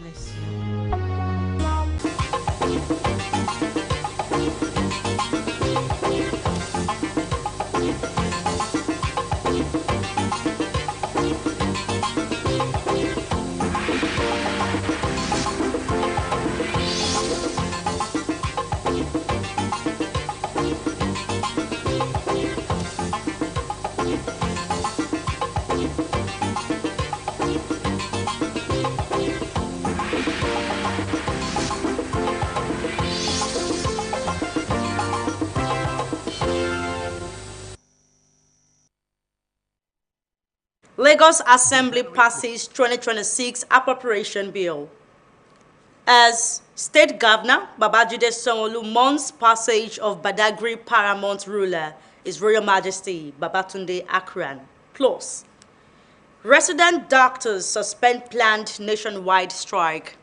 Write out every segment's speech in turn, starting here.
bless you. Lagos Assembly passes 2026 appropriation bill. As State Governor Babajide Sanwo-Olu mourns passage of Badagry paramount ruler, His Royal Majesty Babatunde Akran. Plus, resident doctors suspend planned nationwide strike.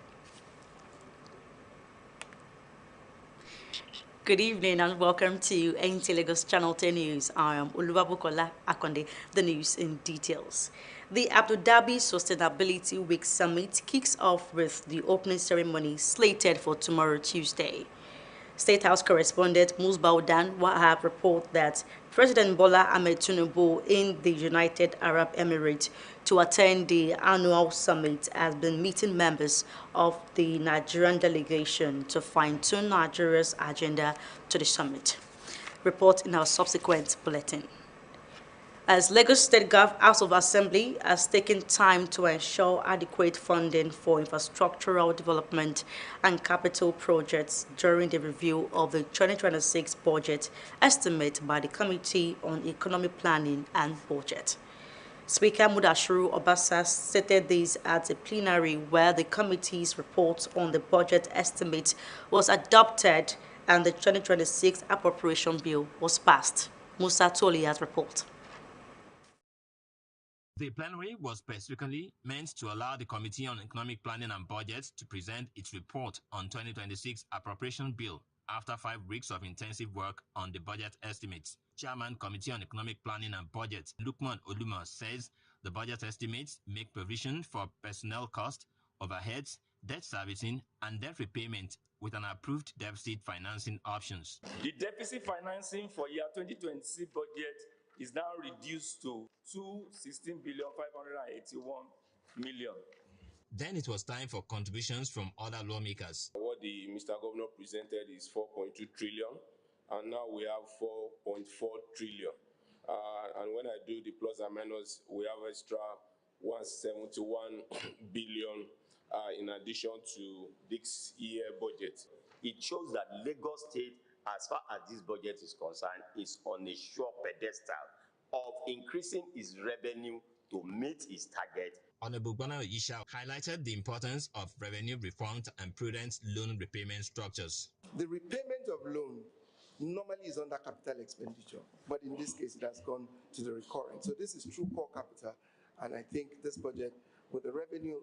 Good evening and welcome to On Nta Lagos Channel 10 News. I am Oluwabukola Akonde, the news in details. The Abu Dhabi Sustainability Week Summit kicks off with the opening ceremony slated for tomorrow, Tuesday. State House correspondent Musbaudan Wahab report that President Bola Ahmed Tinubu in the United Arab Emirates to attend the annual summit has been meeting members of the Nigerian delegation to fine-tune Nigeria's agenda to the summit. Report in our subsequent bulletin. As Lagos State House of Assembly has taken time to ensure adequate funding for infrastructural development and capital projects during the review of the 2026 budget estimate by the Committee on Economic Planning and Budget. Speaker Mudashiru Obasa stated this at a plenary where the committee's report on the budget estimate was adopted and the 2026 appropriation bill was passed. Musa Tolia's report. The plenary was specifically meant to allow the Committee on Economic Planning and Budget to present its report on 2026 appropriation bill after 5 weeks of intensive work on the budget estimates. Chairman Committee on Economic Planning and Budget, Lukman Oluma, says the budget estimates make provision for personnel cost, overheads, debt servicing, and debt repayment with an approved deficit financing options. The deficit financing for year 2026 budget is now reduced to 216,581,000,000. Then it was time for contributions from other lawmakers. What the Mr. Governor presented is 4.2 trillion, and now we have 4.4 trillion. And when I do the plus and minus, we have extra 171 billion in addition to this year budget. It shows that Lagos State, as far as this budget is concerned, is on a sure pedestal of increasing its revenue to meet its target. Honorable Bana Isha highlighted the importance of revenue reforms and prudent loan repayment structures. The repayment of loan normally is under capital expenditure, but in this case it has gone to the recurrent. So this is true core capital, and I think this budget, with the revenue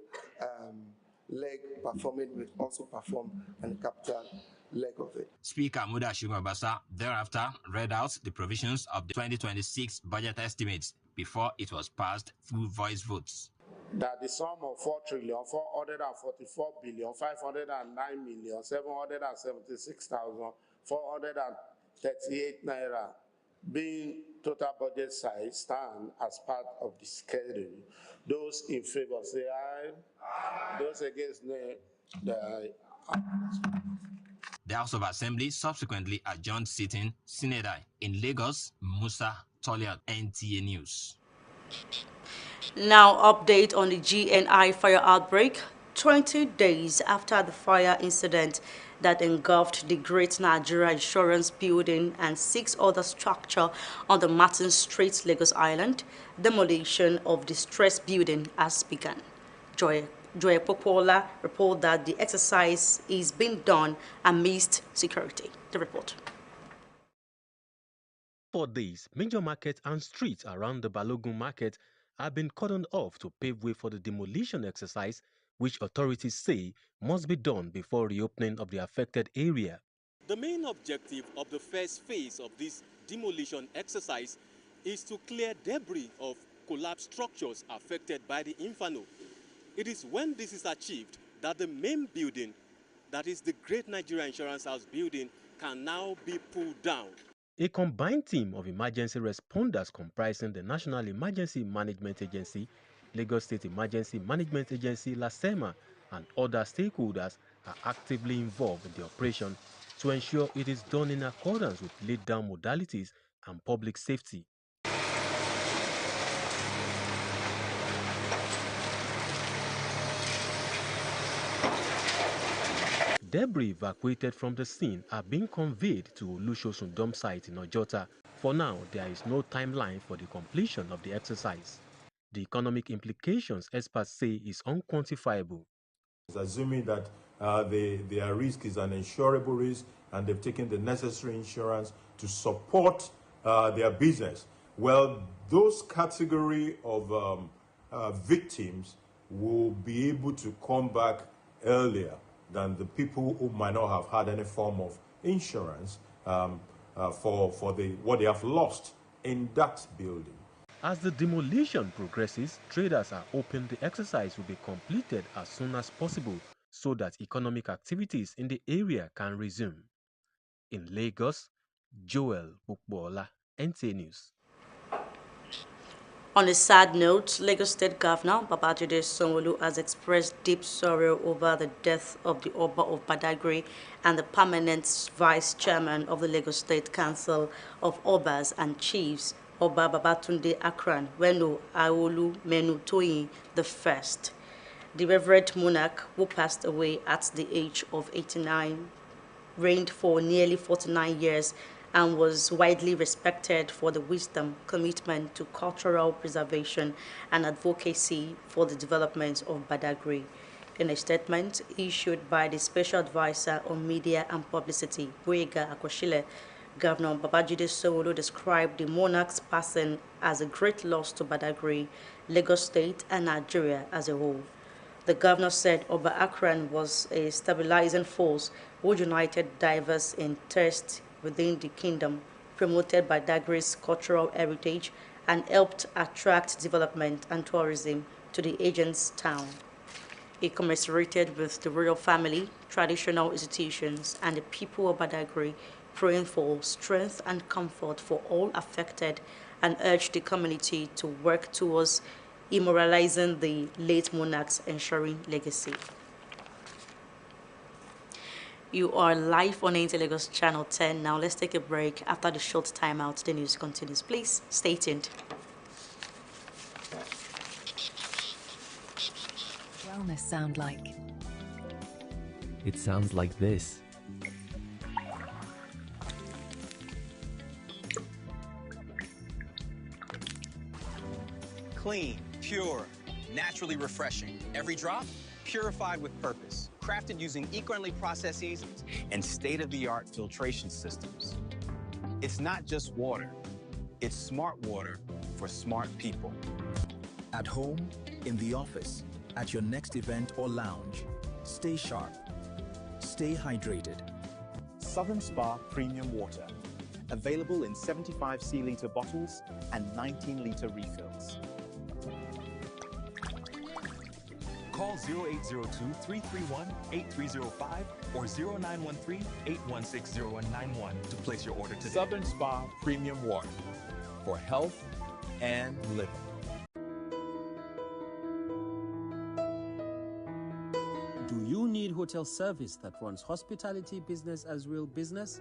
leg performing, will also perform on the capital leg of it. Speaker Mudashiru Obasa thereafter read out the provisions of the 2026 budget estimates before it was passed through voice votes. That the sum of 4,444,509,776,438 naira being total budget size stand as part of the schedule. Those in favor say aye. Those against nay. The House of Assembly subsequently adjourned sitting Sinedai in Lagos. Musa Toliat, NTA News. Now, update on the GNI fire outbreak. 20 days after the fire incident that engulfed the Great Nigeria Insurance Building and 6 other structures on the Martin Street, Lagos Island, demolition of the stressed building has begun. Joy Popola report that the exercise is being done amidst security. The report. For days, major markets and streets around the Balogun market have been cordoned off to pave way for the demolition exercise, which authorities say must be done before reopening of the affected area. The main objective of the first phase of this demolition exercise is to clear debris of collapsed structures affected by the inferno. It is when this is achieved that the main building, that is the Great Nigeria Insurance House building, can now be pulled down. A combined team of emergency responders comprising the National Emergency Management Agency, Lagos State Emergency Management Agency, LASEMA, and other stakeholders are actively involved in the operation to ensure it is done in accordance with laid down modalities and public safety. Debris evacuated from the scene are being conveyed to Olusosun dump site in Ojota. For now, there is no timeline for the completion of the exercise. The economic implications, experts say, is unquantifiable. Assuming that their risk is an insurable risk and they've taken the necessary insurance to support their business. Well, those category of victims will be able to come back earlier than the people who might not have had any form of insurance for what they have lost in that building. As the demolition progresses, traders are hoping the exercise will be completed as soon as possible so that economic activities in the area can resume. In Lagos, Joel Bukbola, NTA News. On a sad note, Lagos State Governor Babajide Sanwo-Olu has expressed deep sorrow over the death of the Oba of Badagry and the permanent vice chairman of the Lagos State Council of Obas and Chiefs, Oba Babatunde Akran Weno Aolu Menu Toyin I. The Reverend Monarch, who passed away at the age of 89, reigned for nearly 49 years and was widely respected for the wisdom, commitment to cultural preservation, and advocacy for the development of Badagry. In a statement issued by the Special Advisor on Media and Publicity, Boyega Akoshile, Governor Babajide Sanwo-Olu described the monarch's passing as a great loss to Badagry, Lagos State, and Nigeria as a whole. The governor said Oba Akran was a stabilizing force who united diverse interests within the kingdom, promoted Badagry's cultural heritage, and helped attract development and tourism to the agent's town. He commiserated with the royal family, traditional institutions, and the people of Badagry, praying for strength and comfort for all affected, and urged the community to work towards immortalizing the late monarch's ensuring legacy. You are live on On Nta Ch Channel 10. Now let's take a break. After the short timeout, the news continues. Please stay tuned. Wellness sound like? It sounds like this. Clean, pure, naturally refreshing. Every drop, purified with purpose. Crafted using eco-friendly processes and state-of-the-art filtration systems. It's not just water. It's smart water for smart people. At home, in the office, at your next event or lounge, stay sharp. Stay hydrated. Southern Spa Premium Water. Available in 75 c-liter bottles and 19-liter refills. Call 0802-331-8305 or 0913-816-0191 to place your order today. Southern Spa Premium Water for health and living. Do you need hotel service that runs hospitality business as real business?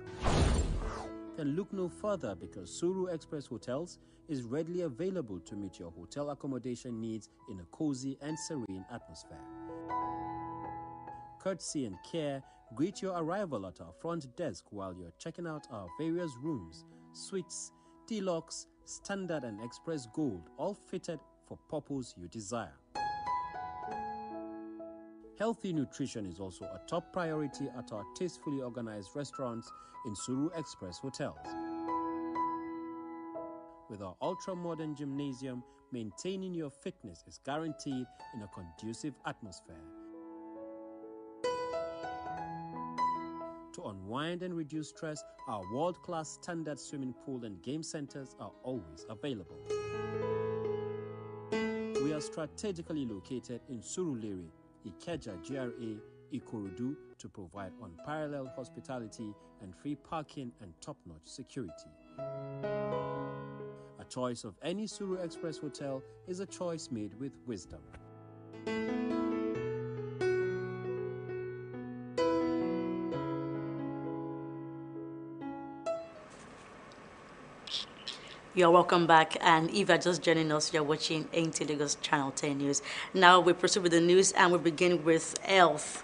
Then look no further, because Suru Express Hotels is readily available to meet your hotel accommodation needs in a cozy and serene atmosphere. Courtesy and care greet your arrival at our front desk while you're checking out our various rooms, suites, deluxe, standard and express gold, all fitted for purpose you desire. Healthy nutrition is also a top priority at our tastefully organized restaurants in Suru Express Hotels. With our ultra-modern gymnasium, maintaining your fitness is guaranteed in a conducive atmosphere. To unwind and reduce stress, our world-class standard swimming pool and game centers are always available. We are strategically located in Surulere, Ikeja GRA, Ikorodu to provide unparalleled hospitality and free parking and top-notch security. A choice of any Suru Express hotel is a choice made with wisdom. You're welcome back, and if you're just joining us, you're watching On Nta Ch Channel 10 News. Now we proceed with the news, and we begin with health.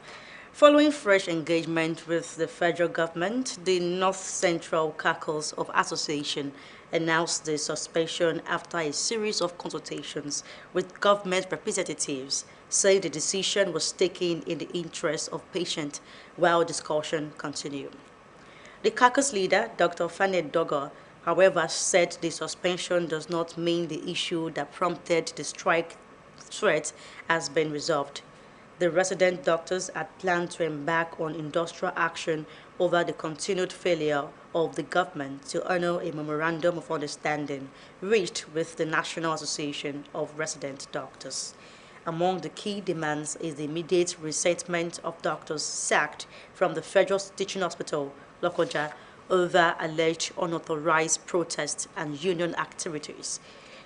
Following fresh engagement with the federal government, the North Central Caucus of Association announced the suspension after a series of consultations with government representatives, saying the decision was taken in the interest of patients while discussion continued. The caucus leader, Dr. Fanny Dogger, however, said the suspension does not mean the issue that prompted the strike threat has been resolved. The resident doctors had planned to embark on industrial action over the continued failure of the government to honor a memorandum of understanding reached with the National Association of Resident Doctors. Among the key demands is the immediate resettlement of doctors sacked from the Federal Teaching Hospital, Lokoja, over alleged unauthorized protests and union activities.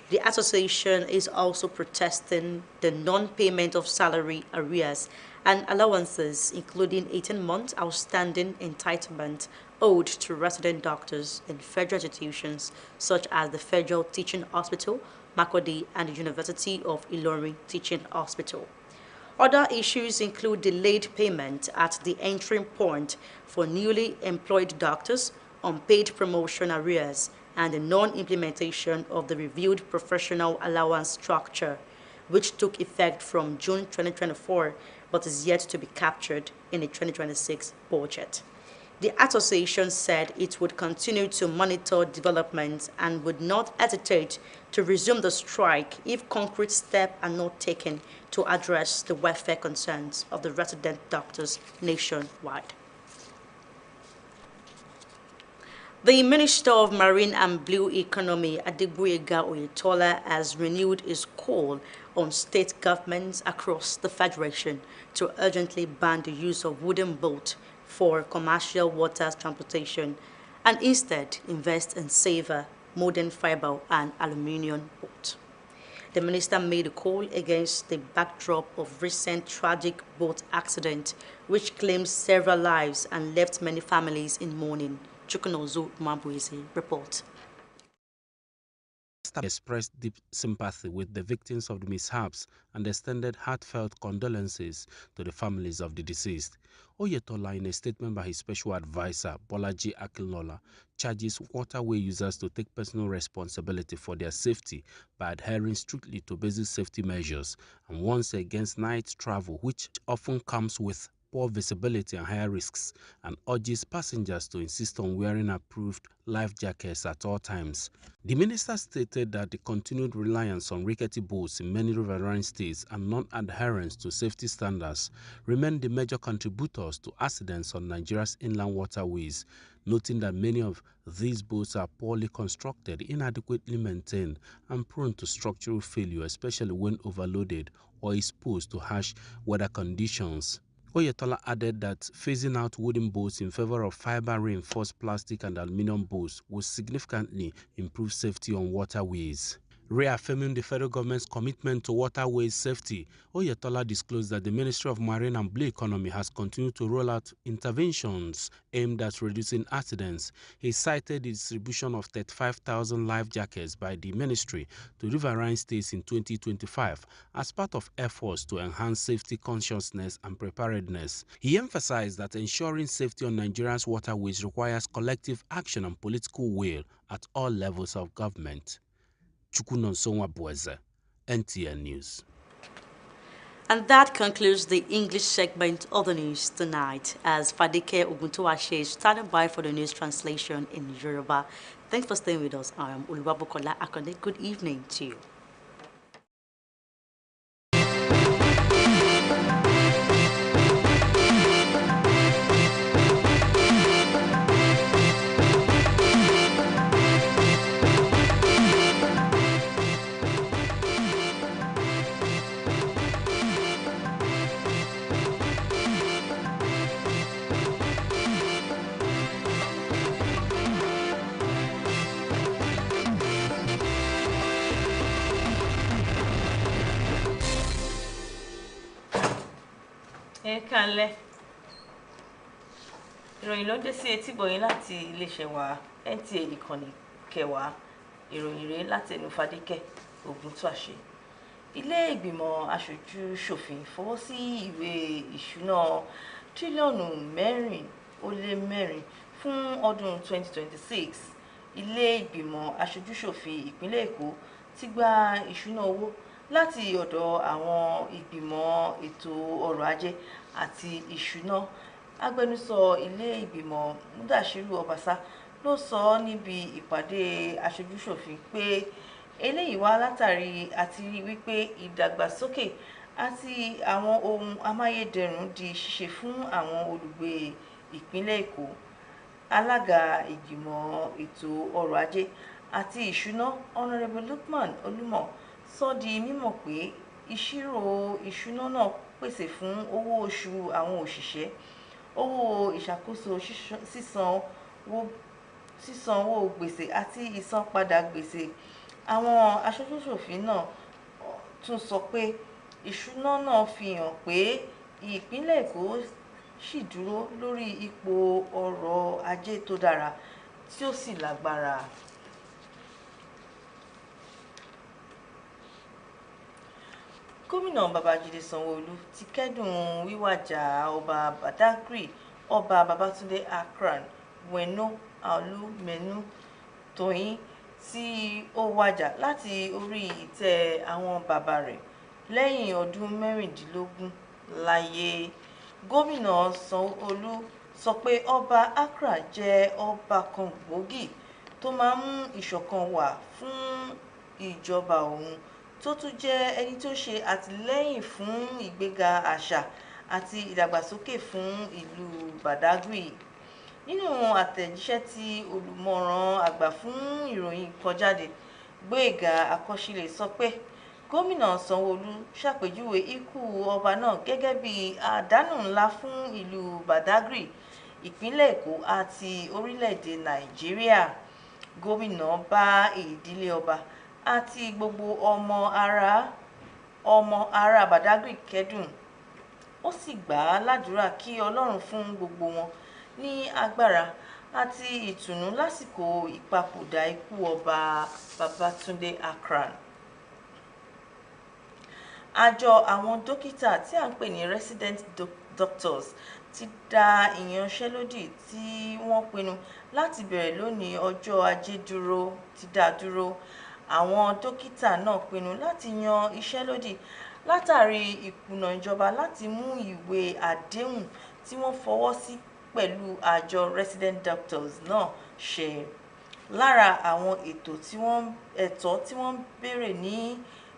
The association is also protesting the non-payment of salary arrears and allowances, including 18 months outstanding entitlement owed to resident doctors in federal institutions such as the Federal Teaching Hospital, Makodi, and the University of Ilorin Teaching Hospital. Other issues include delayed payment at the entry point for newly employed doctors, unpaid promotion arrears, and the non-implementation of the reviewed professional allowance structure, which took effect from June 2024 but is yet to be captured in the 2026 budget. The association said it would continue to monitor developments and would not hesitate to resume the strike if concrete steps are not taken to address the welfare concerns of the resident doctors nationwide. The Minister of Marine and Blue Economy, Adegboyega Oyetola, has renewed his call on state governments across the Federation to urgently ban the use of wooden boats for commercial water transportation and instead invest in safer, modern fiber and aluminium boats. The minister made a call against the backdrop of recent tragic boat accident, which claimed several lives and left many families in mourning. Chukunozu Mabuezi report. Expressed deep sympathy with the victims of the mishaps and extended heartfelt condolences to the families of the deceased. Oyetola, in a statement by his special advisor, Bolaji Akinlola, charges waterway users to take personal responsibility for their safety by adhering strictly to basic safety measures and warns against night travel, which often comes with poor visibility and higher risks, and urges passengers to insist on wearing approved life jackets at all times. The minister stated that the continued reliance on rickety boats in many riverine states and non-adherence to safety standards remain the major contributors to accidents on Nigeria's inland waterways, noting that many of these boats are poorly constructed, inadequately maintained, and prone to structural failure, especially when overloaded or exposed to harsh weather conditions. Oyetola added that phasing out wooden boats in favor of fiber-reinforced plastic and aluminum boats will significantly improve safety on waterways. Reaffirming the federal government's commitment to waterways safety, Oyetola disclosed that the Ministry of Marine and Blue Economy has continued to roll out interventions aimed at reducing accidents. He cited the distribution of 35,000 life jackets by the ministry to riverine states in 2025 as part of efforts to enhance safety consciousness and preparedness. He emphasized that ensuring safety on Nigeria's waterways requires collective action and political will at all levels of government. Chukunonsonwa Bueze, NTN News. And that concludes the English segment of the news tonight, as Fadike Oguntuwase is standing by for the news translation in Yoruba. Thanks for staying with us. I am Uluwabukola Akande. Good evening to you. Ẹ káalẹ́. Ìròyìn ló dé sí etí gbọ̀yìn láti iléeṣẹ́ wa NTA ìkànnì kẹwàá. Ìròyìn rèé látẹnu Fadékẹ́ Ògúntúàṣe. Ilé ìgbìmọ̀ aṣojú ṣòfin fọwọ́ sí ìwé ìṣúná tírílíọ̀nù 4.4 fún ọdún 2026. Ilé ìgbìmọ̀ aṣojú ṣòfin ìpínlẹ̀ Èkó ti gba ìṣúná owó láti ọ̀dọ̀ àwọn ìgbìmọ̀ ètò ọrọ̀ ajé àti ìṣúná. Agbẹnusọ ilé ìgbìmọ̀ Mudashiru Obasa ló sọ níbi ìpàdé aṣojú-ṣòfin pé eléyìí wá látàrí àti rí wípé ìdàgbàsókè àti àwọn ohun amáyédẹrùn di ṣíṣe fún àwọn olùgbé ìpínlẹ̀ Èkó. Alága ìgbìmọ̀ ètò ọrọ̀ ajé àti ìṣúná Honorable Lukman Olúmọ sọ di mímọ̀ pé ìṣirò ìṣúná náà pèsè fún owó oṣù àwọn òṣìṣẹ́, owó ìṣàkóso sísan owó gbèsè àti ìsanpadà gbèsè. Àwọn aṣojú-ṣòfin náà tún sọ pé ìṣúná náà fi hàn pé ìpínlẹ̀ Èkó ṣì dúró lórí ipò ọrọ̀ ajé tó dára tí ó sì lágbára. Gómìnà Babájídé Sanwó-Olú ti kẹ́dùn wíwàjà ọba Badagry Ọba Babátúndé Akran Weno Alumenu Tóyìn tí ó wàjà láti orí ìtẹ́ àwọn bàbá rẹ̀ lẹ́yìn ọdún 16 láyé. Gómìnà Sanwó-Olú sọ pé Ọba Akran jẹ́ ọba kan gbòógì tó máa ń mú ìṣọ̀kan wà fún ìjọba òun, tó tún jẹ́ ẹni tó ṣe àtìlẹ́yìn fún ìgbéga àṣà àti ìdàgbàsókè fún ìlú Badagry. Nínú àtẹ̀jíṣẹ́ tí olùmọ̀ràn àgbà fún ìròyìn kọ jáde, Gbóyèga Akọ́ṣílẹ̀ sọ pé Gómìnà Sanwó-Olú ṣàpèjúwe ikú ọba náà gẹ́gẹ́ bí àdánù ńlá fún ìlú Badagry, ìpínlẹ̀ Èkó àti orílẹ̀-èdè Nàìjíríà. Gómìnà bá ìdílé ọba àti gbogbo ọmọ ará Badagry kẹ́dùn. Ó sì gbà á ládùúrà kí Ọlọ́run fún gbogbo wọn ní agbára àti ìtùnú lásìkò ìpapòdà ikú ọba Babátúndé Akran. Àjọ àwọn dókítà tí à ń pè ní Resident Doctors ti dá ìyanṣẹ́lódì tí wọ́n pinnu láti bẹ̀rẹ̀ lónìí ọjọ́ Ajé dúró. Àwọn dókítà náà pinnu láti yan ìyanṣẹ́lódì látàrí ìkùnà ìjọba láti mú ìwé àdéhùn tí wọ́n fọwọ́ sí pẹ̀lú àjọ Resident Doctors náà ṣẹ. Lára àwọn ẹ̀tọ́ tí wọ́n béèrè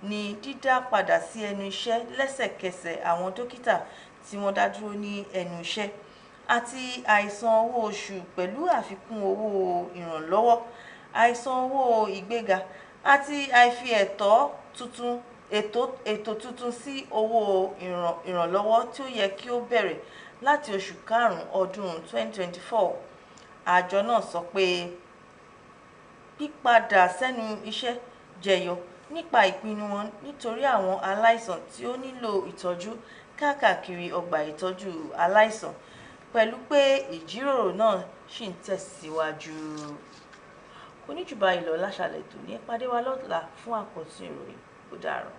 ní dídá padà sí ẹnu iṣẹ́ lẹ́sẹ̀kẹsẹ̀ àwọn dókítà tí wọ́n dá dúró ní ẹnu iṣẹ́, àti àìsan owó oṣù pẹ̀lú àfikún owó ìrànlọ́wọ́, àìsan owó ìgbéga àti àìfi ètò tuntun sí owó ìrànlọ́wọ́ tí ó yẹ kí ó bẹ̀rẹ̀ láti oṣù karùn-ún ọdún 2024. Àjọ náà sọ pé pípadà sẹ́nu iṣẹ́ jẹyọ nípa ìpinnu wọn nítorí àwọn aláìsàn tí ó nílò ìtọ́jú káàkiri ọgbà ìtọ́jú aláìsàn, pẹ̀lú pé ìjíròrò náà ṣì ń tẹ̀síwájú. Kò ní jù báyìí lọ láṣálẹ́ tòní. Ẹ pàdé wa lọ́la fún àkọ́tún ìròyìn. Ó dàárọ̀.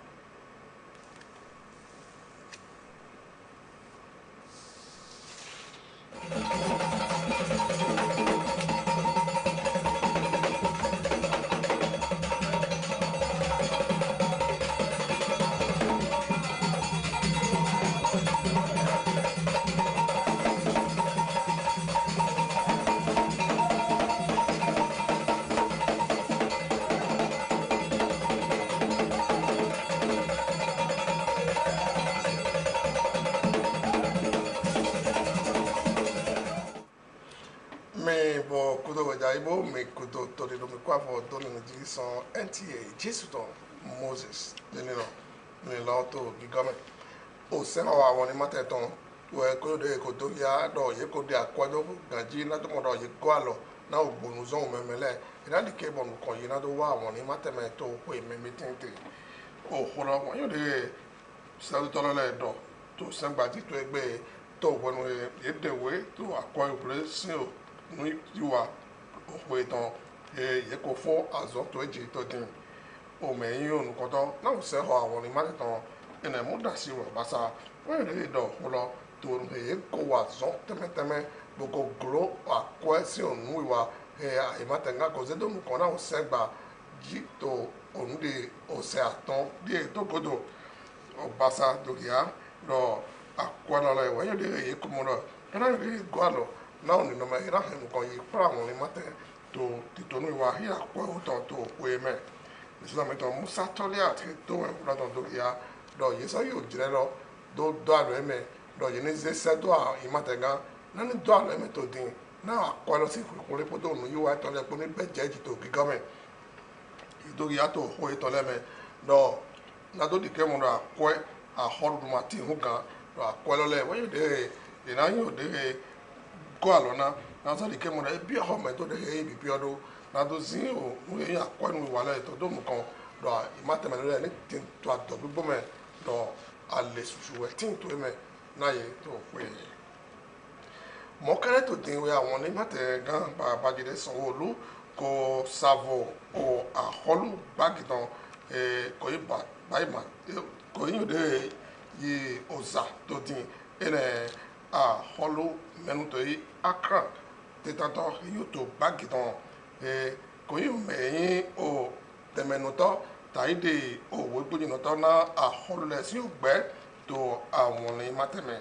Ibo me kudo to the me kwa for don in the son NTA Jesuton Moses ni lo to the government o se ma wa won ni mateton we ko de ko to ya do ye ko de akwajo gaji na to mo do ye ko alo na ogbonu zo memele ina di ke bon ko yina do wa won ni mateme to ko me meeting te o horo won yo de sa to lo le do to sangbaji to egbe to wonu yedewe to akwa operation no yiwa ohwe ton ye ko fo azo to eji to din o me yin onu koto na o se ho awon ni ma ton ene mu da si wo basa we re do holo to ye ko wa zo teme boko gro akwa si onu yiwa e matenga ko ze do mu kona o segba ji to onu de o se aton die to godo obasa dogia no akwano le wa yode ye komono kana ye gwalo na oni no ma ira he ko yi pra mo ni mate to titonu wa hi akwa uto to we me so me to musa tolia te to e pra to dogia do ye so yo jire lo do alo eme do ye ne ze se do a imatenga na ni do alo eme to din na akwano si ko le poto no yo wa to le po ni beje ji to gigame dogia to ho e to le me do na do di kemo na kwe a horu mati huga do akwelo le wo de ina yo de go alona na so di kemo na bi ho me to de e bi odo na do zin o mu ye akwenu wa le to do mu kan do imate me le ni tin to ado bi me do ale susu we tin to me na ye to pe mo kare to din we awon ni mate gan ba jide sanwolu ko savo o aholu bagidan ko iba baima ko yin de yi oza to din ene aholu menu to yi akra te tanto yu to bagidan ko yin me yin o temenuto taide o wo gboji no to na aholu le si ogbe to awon ni mateme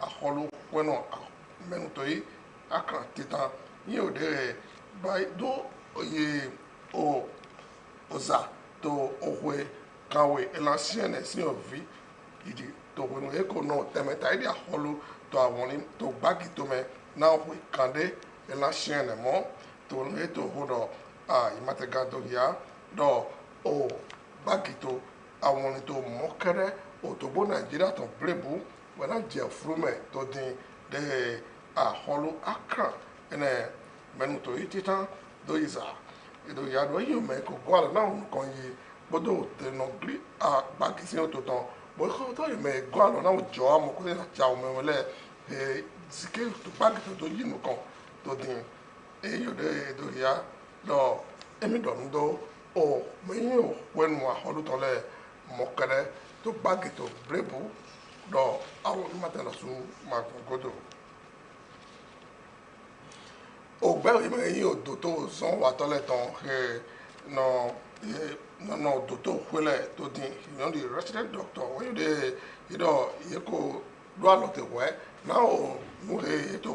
aholu bueno menu to yi akra titan yin o de by do ye o oza to ohwe kawe elasiene si ovi idi to wonu eko no temeta idi aholu to awoni to gbagi to me na ohwe kande elasiene mo to no eto hodo imatega do ya do o gbagi to awoni to mokere o to bo Nigeria to brebu wena je frume to din de aholu akra ene menu to itita do isa do ya do you me ko gwala na kon yi bodo te no gri ba ki se to ton bo ko to you me gwala na jo am ko na cha o me le zike to ba ki to yi no kon to din yo de do ya do emi do o me yo wenu a holu to le mo kere to ba ki to brebu do awo mata na su ma godo ògbẹ́ ìmọ̀ ẹ̀yìn odò tó sàn wà tọ́lẹ̀ tán nọ odò tó wọlé tó dín ìyọ̀n di resident doctor wọ́n yóò dé ìdọ̀ ìyẹ́ kó lọ́ àlọ́tẹ̀ wẹ́ náà ò mú ètò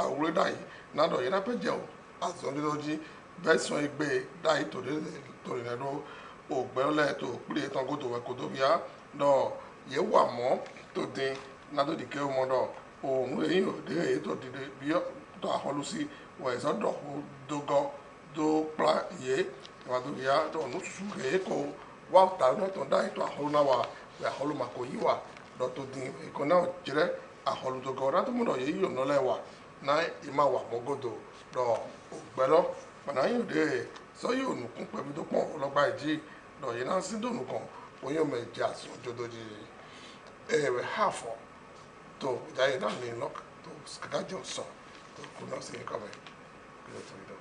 àwòrán dà yìí náà dọ̀ yẹn náà pẹ́ jẹ́ o àzọ́ndínlójí bẹ́ẹ̀ sàn ẹgbẹ́ dà yìí tòrí nẹ́dọ̀ ògbẹ́ ọlẹ́ tó pílẹ̀ tán kó tó wẹ́ kó tó bíyà dọ̀ yẹ wà mọ́ tó dín náà tó di kẹ́ ọmọ dọ̀ òun ẹ̀yìn òde ètò dídé bí tó àkọlù sí wọ ìsọdọ̀ dogo do kpla yé ìwádìí bíyà dọ̀ ọ̀nù susu kẹ́ kó wà tà ní ẹ̀tọ́ dá ètò àkọlù náà wà wẹ́ àkọlù mà kò yí wà dọ̀ tó dín ẹ̀kọ́ náà jẹ́rẹ́ àkọlù dogo ọ̀dà tó mú dọ̀ yẹ yíyọ̀ nọ́lẹ̀ wà náà ìmà wà mọ́gòdò dọ̀ ògbẹ́lọ́ pàdé ayé òde sọ́yì ònùkún pẹ̀lú tó pọ̀ ọlọ́gbà ìjì dọ̀ yẹ náà sí dònù kan oyún mẹ́jẹ àsùn jọdọ̀jì ẹ̀rẹ̀ hàfọ̀ tó ìdáyé náà ní lọ́k tó kàkájọ sọ tó kú náà sí ìkọ́mẹ́ kí ló tó ìdọ̀.